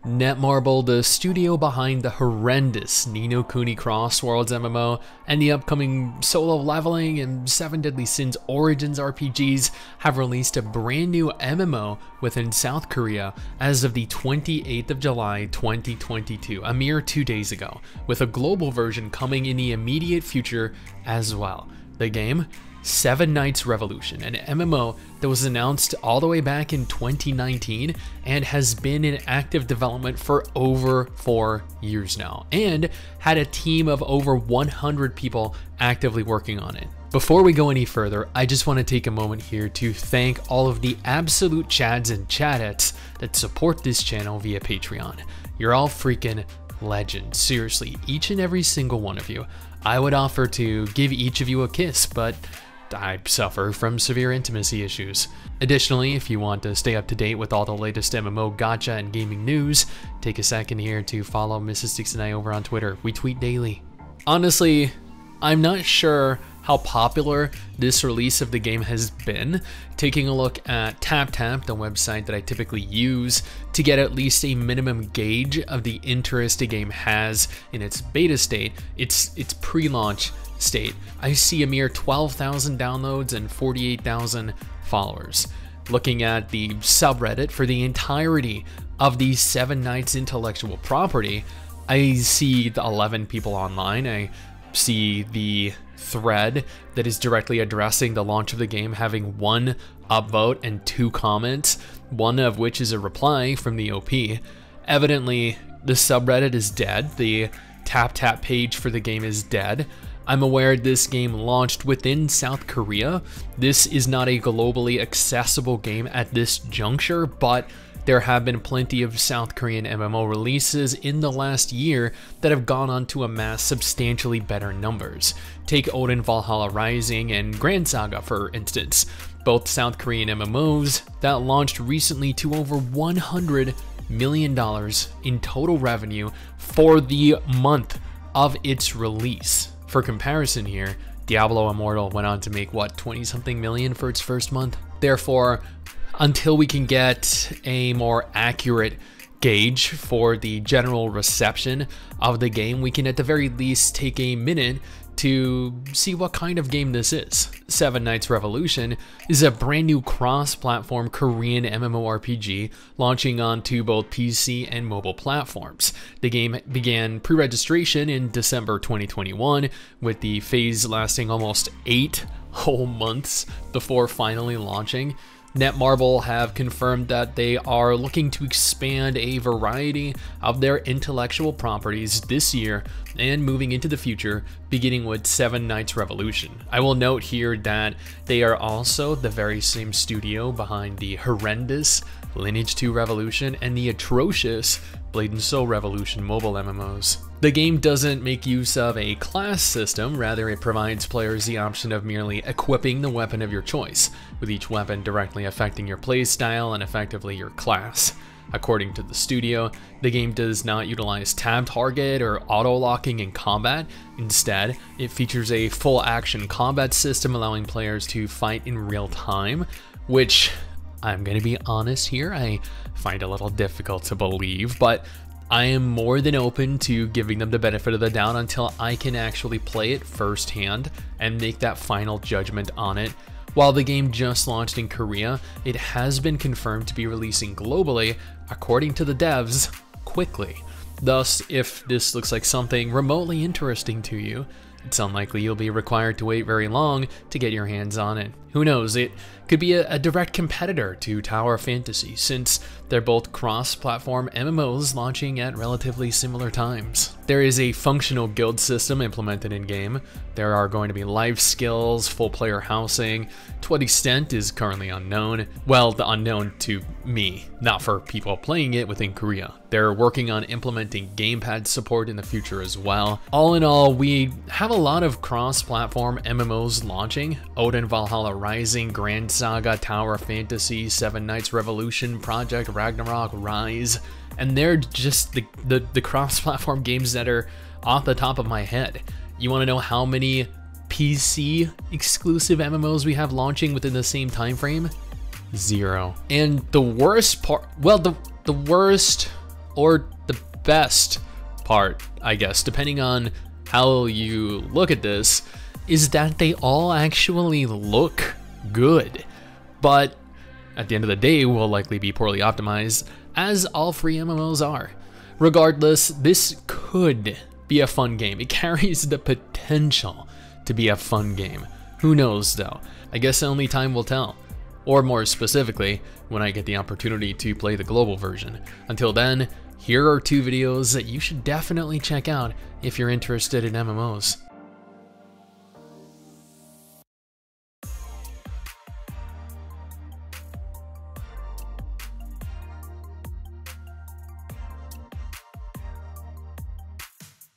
Netmarble, the studio behind the horrendous Ni no Kuni Cross Worlds MMO and the upcoming Solo Leveling and Seven Deadly Sins Origins RPGs, have released a brand new MMO within South Korea as of the 28th of July 2022, a mere 2 days ago, with a global version coming in the immediate future as well. The game, Seven Knights Revolution, an MMO that was announced all the way back in 2019 and has been in active development for over 4 years now, and had a team of over 100 people actively working on it. Before we go any further, I just want to take a moment here to thank all of the absolute chads and chadettes that support this channel via Patreon. You're all freaking legends, seriously, each and every single one of you. I would offer to give each of you a kiss, but I suffer from severe intimacy issues. Additionally, if you want to stay up to date with all the latest MMO gacha and gaming news, take a second here to follow MRSSTIX and I over on Twitter. We tweet daily. Honestly, I'm not sure how popular this release of the game has been. Taking a look at TapTap, the website that I typically use to get at least a minimum gauge of the interest a game has in its beta state, its pre-launch state, I see a mere 12,000 downloads and 48,000 followers. Looking at the subreddit for the entirety of the Seven Knights intellectual property, I see the 11 people online. I see the thread that is directly addressing the launch of the game having 1 upvote and 2 comments, one of which is a reply from the OP. Evidently, the subreddit is dead. The TapTap page for the game is dead. I'm aware this game launched within South Korea. This is not a globally accessible game at this juncture, but there have been plenty of South Korean MMO releases in the last year that have gone on to amass substantially better numbers. Take Odin Valhalla Rising and Grand Saga for instance, both South Korean MMOs that launched recently to over $100 million in total revenue for the month of its release. For comparison here, Diablo Immortal went on to make, what, 20-something million for its first month? Therefore, until we can get a more accurate gauge for the general reception of the game, we can at the very least take a minute to see what kind of game this is. Seven Knights Revolution is a brand new cross-platform Korean MMORPG launching onto both PC and mobile platforms. The game began pre-registration in December 2021, with the phase lasting almost 8 whole months before finally launching. Netmarble have confirmed that they are looking to expand a variety of their intellectual properties this year and moving into the future, beginning with Seven Knights Revolution. I will note here that they are also the very same studio behind the horrendous Lineage 2 Revolution and the atrocious Blade and Soul Revolution mobile MMOs. The game doesn't make use of a class system, rather it provides players the option of merely equipping the weapon of your choice, with each weapon directly affecting your playstyle and effectively your class. According to the studio, the game does not utilize tab target or auto-locking in combat. Instead, it features a full-action combat system allowing players to fight in real time, which, I'm going to be honest here, I find a little difficult to believe, but I am more than open to giving them the benefit of the doubt until I can actually play it firsthand and make that final judgment on it. While the game just launched in Korea, it has been confirmed to be releasing globally, according to the devs, quickly. Thus, if this looks like something remotely interesting to you, it's unlikely you'll be required to wait very long to get your hands on it. Who knows, it could be a direct competitor to Tower of Fantasy, since they're both cross-platform MMOs launching at relatively similar times. There is a functional guild system implemented in-game. There are going to be life skills, full player housing. To what extent is currently unknown. Well, the unknown to me, not for people playing it within Korea. They're working on implementing gamepad support in the future as well. All in all, we have a lot of cross-platform MMOs launching. Odin Valhalla Rising, Grand Saga, Tower of Fantasy, Seven Knights Revolution, Project Ragnarok, Rise, and they're just the cross-platform games that are off the top of my head. You want to know how many PC exclusive MMOs we have launching within the same time frame? 0. And the worst part, well, the worst or the best part, I guess, depending on how you look at this, is that they all actually look good, but at the end of the day will likely be poorly optimized, as all free MMOs are. Regardless, this could be a fun game. It carries the potential to be a fun game. Who knows though? I guess only time will tell. Or more specifically, when I get the opportunity to play the global version. Until then, here are 2 videos that you should definitely check out if you're interested in MMOs.